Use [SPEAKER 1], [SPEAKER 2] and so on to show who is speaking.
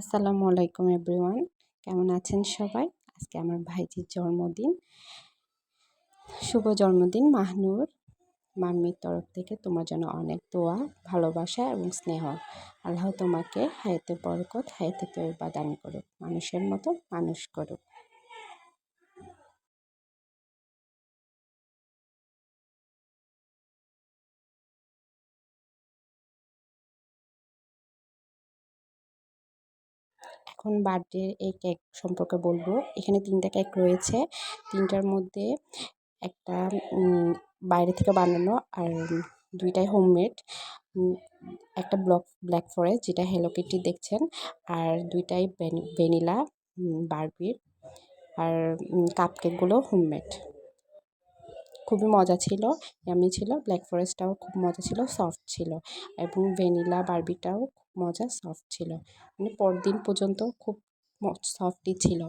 [SPEAKER 1] আসসালামু আলাইকুম এভরিওয়ান। কেমন আছেন সবাই? আজকে আমার ভাইজির জন্মদিন। শুভ জন্মদিন মাহনুর। মাম্মির তরফ থেকে তোমার জন্য অনেক দোয়া, ভালোবাসা এবং স্নেহ। আল্লাহ তোমাকে হায়াতে বরকত, হায়াতে তৈবা দান করুক, মানুষের মতো মানুষ করুক। এখন বার্থডে এই কেক সম্পর্কে বলবো। এখানে ৩টা কেক রয়েছে। ৩টার মধ্যে একটা বাইরে থেকে বানানো আর ২টাই হোমমেড। একটা ব্ল্যাক ফরেস্ট যেটা হ্যালো কিটি দেখছেন, আর ২টাই ভ্যানিলা বারবির। আর কাপকেকগুলো হোমমেড। খুবই মজা ছিল, ইয়াম্মি ছিল। ব্ল্যাক ফরেস্টটাও খুব মজা ছিল, সফট ছিল। এবং ভ্যানিলা বারবিটাও খুব মজা, সফট ছিল। মানে পরদিন পর্যন্ত খুব সফটই ছিল।